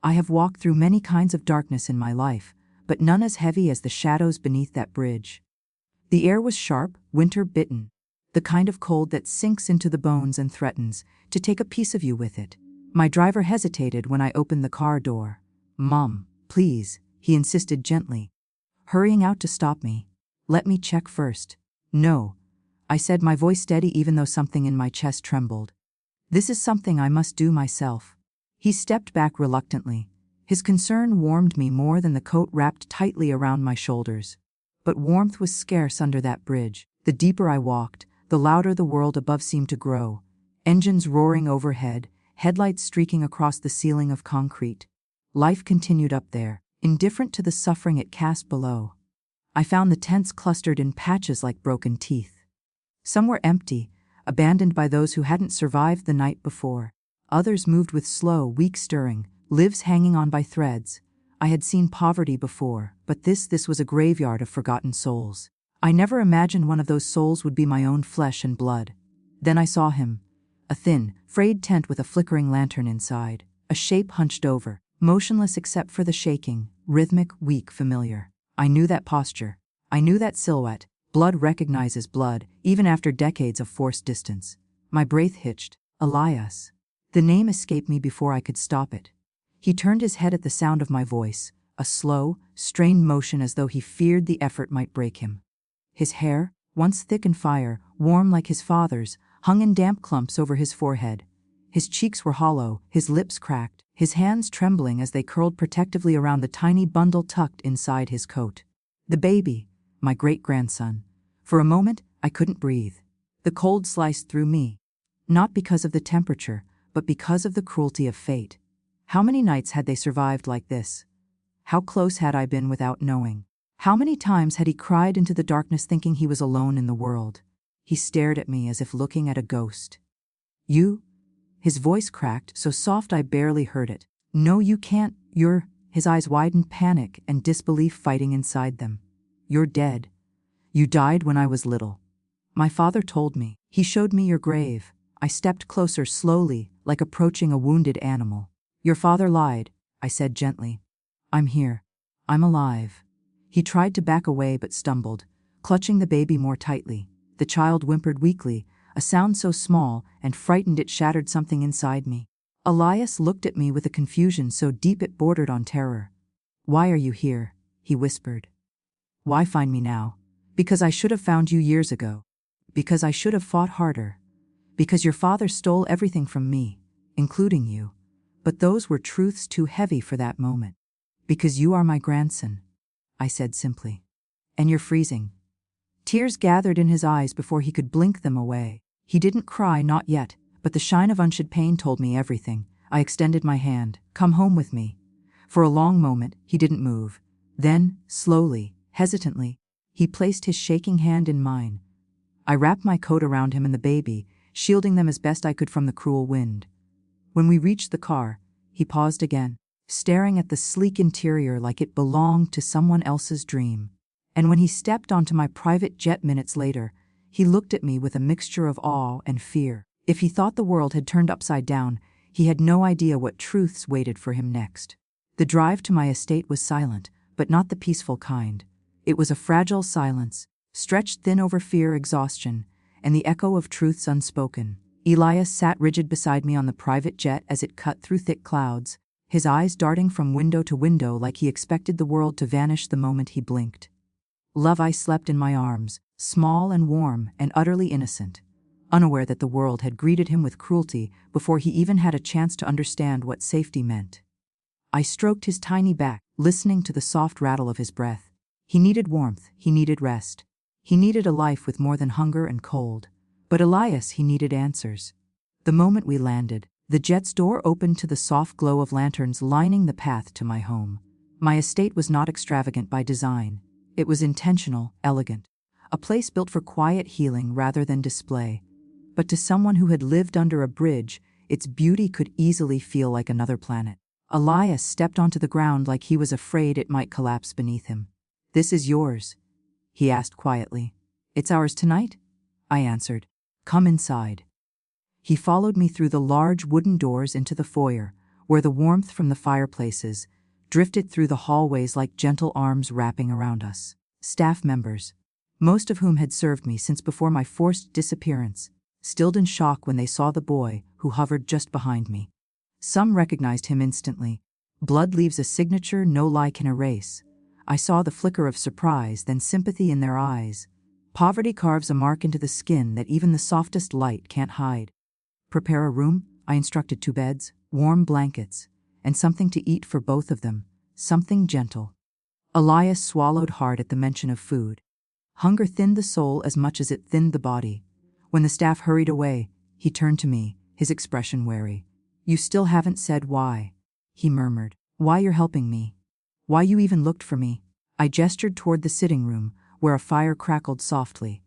I have walked through many kinds of darkness in my life, but none as heavy as the shadows beneath that bridge. The air was sharp, winter-bitten, the kind of cold that sinks into the bones and threatens to take a piece of you with it. My driver hesitated when I opened the car door. "Mom, please," he insisted gently, hurrying out to stop me. "Let me check first." "No," I said, my voice steady even though something in my chest trembled. "This is something I must do myself." He stepped back reluctantly. His concern warmed me more than the coat wrapped tightly around my shoulders. But warmth was scarce under that bridge. The deeper I walked, the louder the world above seemed to grow. Engines roaring overhead, headlights streaking across the ceiling of concrete. Life continued up there, indifferent to the suffering it cast below. I found the tents clustered in patches like broken teeth. Some were empty, abandoned by those who hadn't survived the night before. Others moved with slow, weak stirring, lives hanging on by threads. I had seen poverty before, but this was a graveyard of forgotten souls. I never imagined one of those souls would be my own flesh and blood. Then I saw him. A thin, frayed tent with a flickering lantern inside, a shape hunched over, motionless except for the shaking, rhythmic, weak, familiar. I knew that posture. I knew that silhouette. Blood recognizes blood, even after decades of forced distance. My breath hitched. Elias. The name escaped me before I could stop it. He turned his head at the sound of my voice, a slow, strained motion as though he feared the effort might break him. His hair, once thick and fire, warm like his father's, hung in damp clumps over his forehead. His cheeks were hollow, his lips cracked, his hands trembling as they curled protectively around the tiny bundle tucked inside his coat. The baby, my great-grandson. For a moment, I couldn't breathe. The cold sliced through me. Not because of the temperature, but because of the cruelty of fate. How many nights had they survived like this? How close had I been without knowing? How many times had he cried into the darkness thinking he was alone in the world? He stared at me as if looking at a ghost. "You?" His voice cracked, so soft I barely heard it. "No, you can't. You're—" His eyes widened, panic and disbelief fighting inside them. "You're dead. You died when I was little. My father told me. He showed me your grave." I stepped closer slowly, like approaching a wounded animal. "Your father lied," I said gently. "I'm here. I'm alive." He tried to back away but stumbled, clutching the baby more tightly. The child whimpered weakly, a sound so small and frightened it shattered something inside me. Elias looked at me with a confusion so deep it bordered on terror. "Why are you here?" he whispered. "Why find me now?" "Because I should have found you years ago. Because I should have fought harder. Because your father stole everything from me, including you. But those were truths too heavy for that moment. Because you are my grandson," I said simply. "And you're freezing." Tears gathered in his eyes before he could blink them away. He didn't cry, not yet, but the shine of unshed pain told me everything. I extended my hand. "Come home with me." For a long moment, he didn't move. Then, slowly, hesitantly, he placed his shaking hand in mine. I wrapped my coat around him and the baby, shielding them as best I could from the cruel wind. When we reached the car, he paused again, staring at the sleek interior like it belonged to someone else's dream. And when he stepped onto my private jet minutes later, he looked at me with a mixture of awe and fear. If he thought the world had turned upside down, he had no idea what truths waited for him next. The drive to my estate was silent, but not the peaceful kind. It was a fragile silence, stretched thin over fear, exhaustion, and the echo of truths unspoken. Elias sat rigid beside me on the private jet as it cut through thick clouds, his eyes darting from window to window like he expected the world to vanish the moment he blinked. Levi slept in my arms, small and warm and utterly innocent, unaware that the world had greeted him with cruelty before he even had a chance to understand what safety meant. I stroked his tiny back, listening to the soft rattle of his breath. He needed warmth, he needed rest. He needed a life with more than hunger and cold. But Elias, he needed answers. The moment we landed, the jet's door opened to the soft glow of lanterns lining the path to my home. My estate was not extravagant by design. It was intentional, elegant. A place built for quiet healing rather than display. But to someone who had lived under a bridge, its beauty could easily feel like another planet. Elias stepped onto the ground like he was afraid it might collapse beneath him. "This is yours?" he asked quietly. "It's ours tonight?" I answered. "Come inside." He followed me through the large wooden doors into the foyer, where the warmth from the fireplaces drifted through the hallways like gentle arms wrapping around us. Staff members, most of whom had served me since before my forced disappearance, stilled in shock when they saw the boy who hovered just behind me. Some recognized him instantly. Blood leaves a signature no lie can erase. I saw the flicker of surprise, then sympathy in their eyes. Poverty carves a mark into the skin that even the softest light can't hide. Prepare a room, I instructed. 2 beds, warm blankets, and something to eat for both of them, something gentle. Elias swallowed hard at the mention of food. Hunger thinned the soul as much as it thinned the body. When the staff hurried away, he turned to me, his expression wary. "You still haven't said why," he murmured. "Why you're helping me. Why you even looked for me." I gestured toward the sitting room, where a fire crackled softly.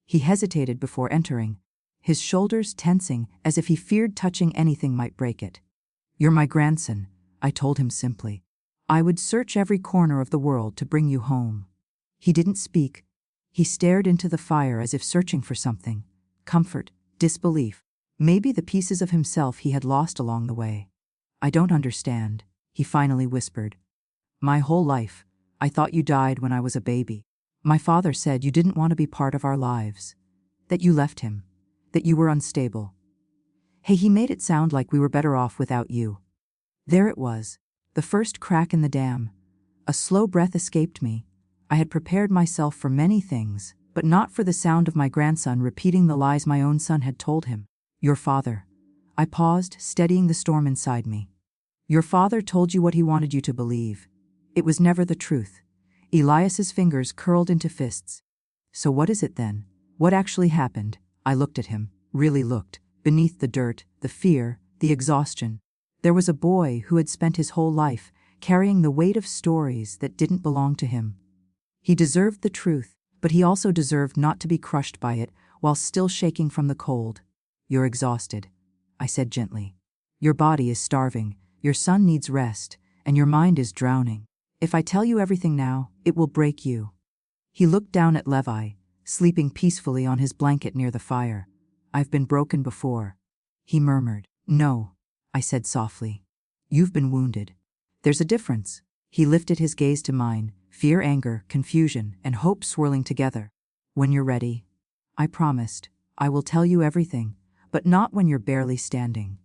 He hesitated before entering, his shoulders tensing as if he feared touching anything might break it. "You're my grandson," I told him simply. "I would search every corner of the world to bring you home." He didn't speak. He stared into the fire as if searching for something. Comfort, disbelief, maybe the pieces of himself he had lost along the way. "I don't understand," he finally whispered. "My whole life, I thought you died when I was a baby. My father said you didn't want to be part of our lives. That you left him. That you were unstable. Hey, he made it sound like we were better off without you." There it was, the first crack in the dam. A slow breath escaped me. I had prepared myself for many things, but not for the sound of my grandson repeating the lies my own son had told him. "Your father." I paused, steadying the storm inside me. "Your father told you what he wanted you to believe. It was never the truth." Elias's fingers curled into fists. "So what is it then? What actually happened?" I looked at him, really looked, beneath the dirt, the fear, the exhaustion. There was a boy who had spent his whole life carrying the weight of stories that didn't belong to him. He deserved the truth, but he also deserved not to be crushed by it while still shaking from the cold. "You're exhausted," I said gently. "Your body is starving, your son needs rest, and your mind is drowning. If I tell you everything now, it will break you." He looked down at Levi, sleeping peacefully on his blanket near the fire. "I've been broken before," he murmured. "No," I said softly. "You've been wounded. There's a difference." He lifted his gaze to mine, fear, anger, confusion, and hope swirling together. "When you're ready," I promised, "I will tell you everything, but not when you're barely standing."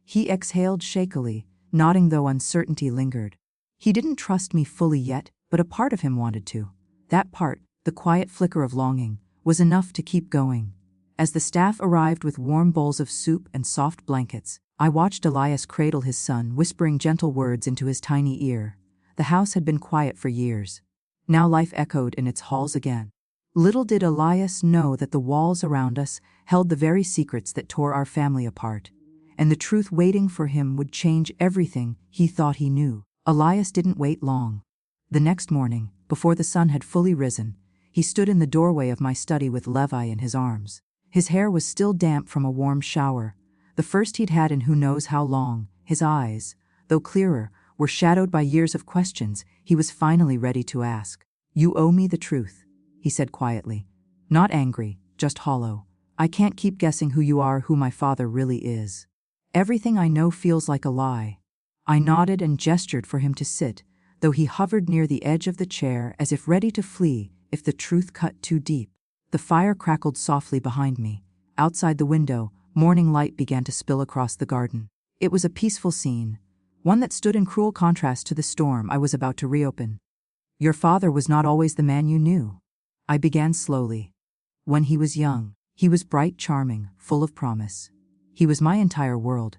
He exhaled shakily, nodding though uncertainty lingered. He didn't trust me fully yet, but a part of him wanted to. That part, the quiet flicker of longing, was enough to keep going. As the staff arrived with warm bowls of soup and soft blankets, I watched Elias cradle his son, whispering gentle words into his tiny ear. The house had been quiet for years. Now life echoed in its halls again. Little did Elias know that the walls around us held the very secrets that tore our family apart, and the truth waiting for him would change everything he thought he knew. Elias didn't wait long. The next morning, before the sun had fully risen, he stood in the doorway of my study with Levi in his arms. His hair was still damp from a warm shower, the first he'd had in who knows how long. His eyes, though clearer, were shadowed by years of questions he was finally ready to ask. "You owe me the truth," he said quietly. Not angry, just hollow. "I can't keep guessing who you are, who my father really is. Everything I know feels like a lie." I nodded and gestured for him to sit, though he hovered near the edge of the chair as if ready to flee if the truth cut too deep. The fire crackled softly behind me. Outside the window, morning light began to spill across the garden. It was a peaceful scene, one that stood in cruel contrast to the storm I was about to reopen. "Your father was not always the man you knew," I began slowly. "When he was young, he was bright, charming, full of promise. He was my entire world."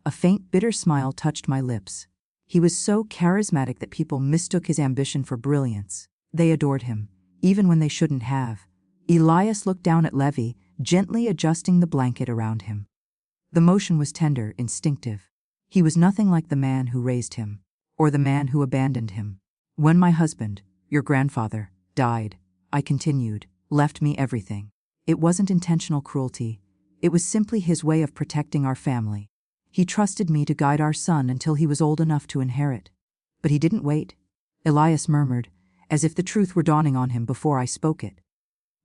A faint, bitter smile touched my lips. "He was so charismatic that people mistook his ambition for brilliance. They adored him, even when they shouldn't have." Elias looked down at Levi, gently adjusting the blanket around him. The motion was tender, instinctive. He was nothing like the man who raised him, or the man who abandoned him. "When my husband, your grandfather, died," I continued, "left me everything. It wasn't intentional cruelty. It was simply his way of protecting our family. He trusted me to guide our son until he was old enough to inherit. But he didn't wait," Elias murmured, as if the truth were dawning on him before I spoke it.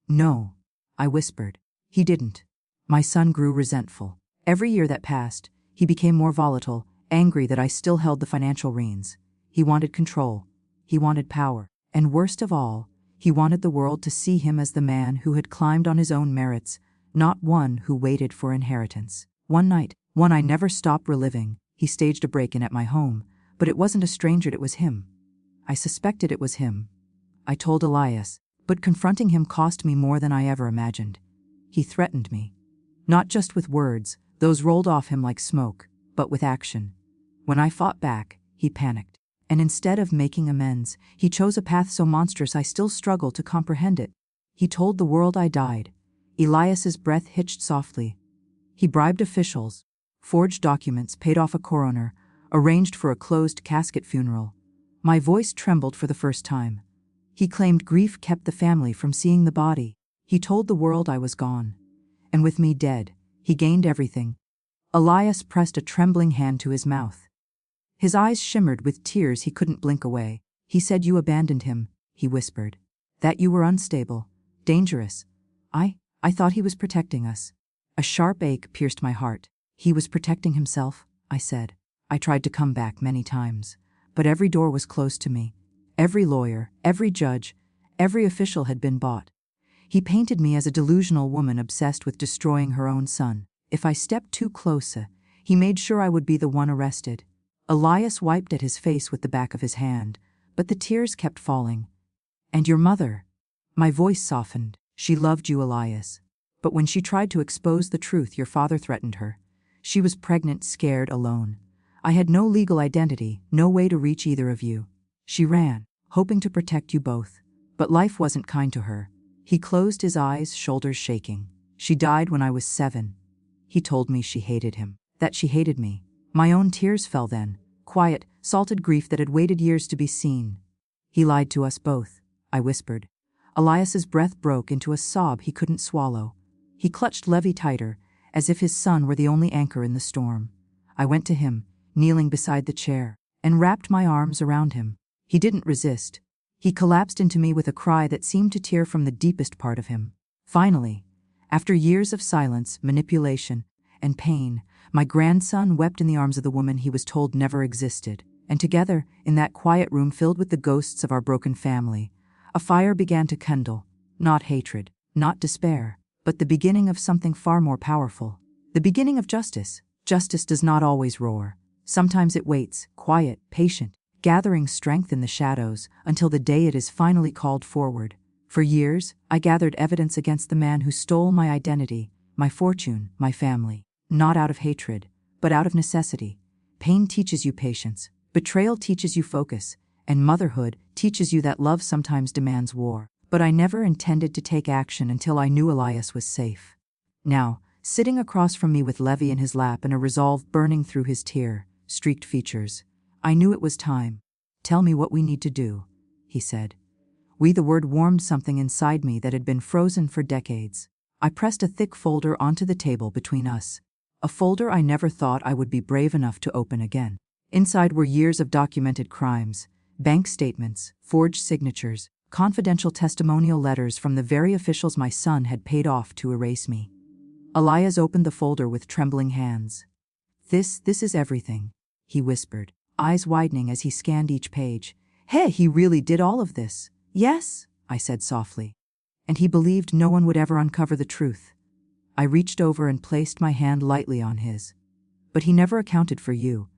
"No," I whispered. "He didn't." My son grew resentful. Every year that passed, he became more volatile, angry that I still held the financial reins. He wanted control. He wanted power. And worst of all, he wanted the world to see him as the man who had climbed on his own merits, not one who waited for inheritance. One night, one I never stopped reliving, he staged a break-in at my home, but it wasn't a stranger, it was him. I suspected it was him. I told Elias, but confronting him cost me more than I ever imagined. He threatened me. Not just with words, those rolled off him like smoke, but with action. When I fought back, he panicked. And instead of making amends, he chose a path so monstrous I still struggle to comprehend it. He told the world I died. Elias's breath hitched softly. He bribed officials, forged documents, paid off a coroner, arranged for a closed casket funeral. My voice trembled for the first time. He claimed grief kept the family from seeing the body. He told the world I was gone. And with me dead, he gained everything. Elias pressed a trembling hand to his mouth. His eyes shimmered with tears he couldn't blink away. He said, "You abandoned him," he whispered. "That you were unstable, dangerous. I thought he was protecting us." A sharp ache pierced my heart. "He was protecting himself," I said. I tried to come back many times, but every door was closed to me. Every lawyer, every judge, every official had been bought. He painted me as a delusional woman obsessed with destroying her own son. If I stepped too close, he made sure I would be the one arrested. Elias wiped at his face with the back of his hand, but the tears kept falling. "And your mother?" My voice softened. "She loved you, Elias. But when she tried to expose the truth, your father threatened her. She was pregnant, scared, alone. I had no legal identity, no way to reach either of you. She ran, hoping to protect you both. But life wasn't kind to her." He closed his eyes, shoulders shaking. "She died when I was 7. He told me she hated him, that she hated me. My own tears fell then, quiet, salted grief that had waited years to be seen. "He lied to us both," I whispered. Elias's breath broke into a sob he couldn't swallow. He clutched Levi tighter, as if his son were the only anchor in the storm. I went to him, kneeling beside the chair, and wrapped my arms around him. He didn't resist. He collapsed into me with a cry that seemed to tear from the deepest part of him. Finally, after years of silence, manipulation, and pain, my grandson wept in the arms of the woman he was told never existed. And together, in that quiet room filled with the ghosts of our broken family, a fire began to kindle. Not hatred, not despair, but the beginning of something far more powerful. The beginning of justice. Justice does not always roar. Sometimes it waits, quiet, patient, gathering strength in the shadows until the day it is finally called forward. For years, I gathered evidence against the man who stole my identity, my fortune, my family. Not out of hatred, but out of necessity. Pain teaches you patience, betrayal teaches you focus, and motherhood teaches you that love sometimes demands war. But I never intended to take action until I knew Elias was safe. Now, sitting across from me with Levi in his lap and a resolve burning through his tear-streaked features, I knew it was time. "Tell me what we need to do," he said. The word warmed something inside me that had been frozen for decades. I pressed a thick folder onto the table between us. A folder I never thought I would be brave enough to open again. Inside were years of documented crimes, bank statements, forged signatures, confidential testimonial letters from the very officials my son had paid off to erase me. Elias opened the folder with trembling hands. This is everything," he whispered, eyes widening as he scanned each page. "Hey, he really did all of this?" "Yes," I said softly. "And he believed no one would ever uncover the truth." I reached over and placed my hand lightly on his. "But he never accounted for you."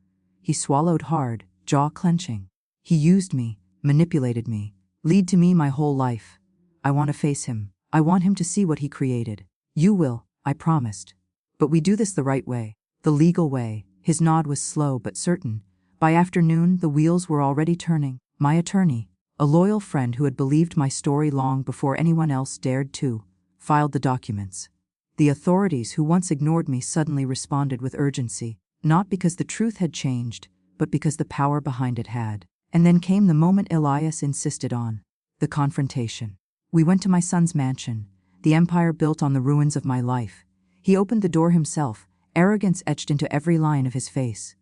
He swallowed hard, jaw clenching. "He used me, manipulated me, lied to me my whole life. I want to face him. I want him to see what he created." "You will," I promised. "But we do this the right way, the legal way." His nod was slow but certain. By afternoon, the wheels were already turning. My attorney, a loyal friend who had believed my story long before anyone else dared to, filed the documents. The authorities who once ignored me suddenly responded with urgency, not because the truth had changed, but because the power behind it had. And then came the moment Elias insisted on, the confrontation. We went to my son's mansion, the empire built on the ruins of my life. He opened the door himself, arrogance etched into every line of his face.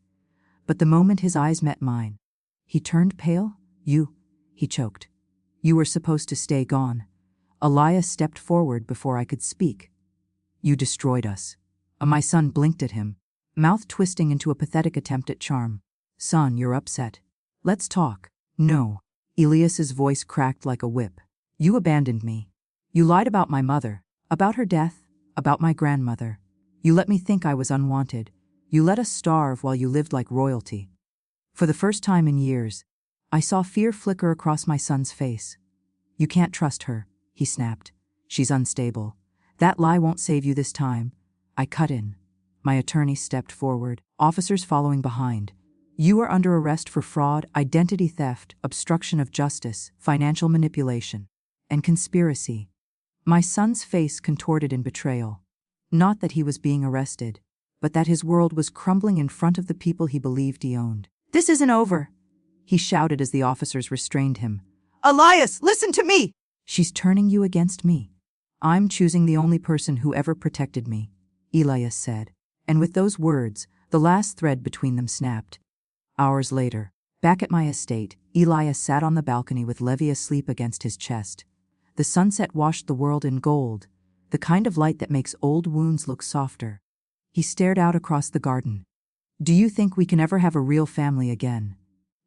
But the moment his eyes met mine, he turned pale. He choked. "You were supposed to stay gone." Elias stepped forward before I could speak. "You destroyed us." My son blinked at him. mouth twisting into a pathetic attempt at charm. Son, you're upset. Let's talk. No. Elias's voice cracked like a whip. You abandoned me. You lied about my mother, about her death, about my grandmother. You let me think I was unwanted. You let us starve while you lived like royalty. For the first time in years, I saw fear flicker across my son's face. You can't trust her, he snapped. She's unstable. That lie won't save you this time. I cut in. My attorney stepped forward, officers following behind. You are under arrest for fraud, identity theft, obstruction of justice, financial manipulation, and conspiracy. My son's face contorted in betrayal. Not that he was being arrested, but that his world was crumbling in front of the people he believed he owned. This isn't over, he shouted as the officers restrained him. Elias, listen to me! She's turning you against me. I'm choosing the only person who ever protected me, Elias said. And with those words, the last thread between them snapped. Hours later, back at my estate, Elias sat on the balcony with Levi asleep against his chest. The sunset washed the world in gold, the kind of light that makes old wounds look softer. He stared out across the garden. Do you think we can ever have a real family again?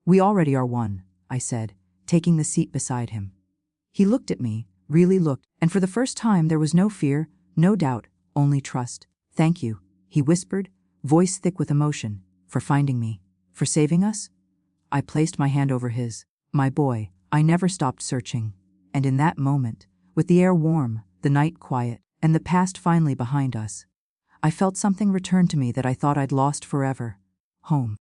We already are one, I said, taking the seat beside him. He looked at me, really looked, and for the first time there was no fear, no doubt, only trust. Thank you, he whispered, voice thick with emotion, for finding me, for saving us. I placed my hand over his. My boy, I never stopped searching. And in that moment, with the air warm, the night quiet, and the past finally behind us, I felt something return to me that I thought I'd lost forever. Home.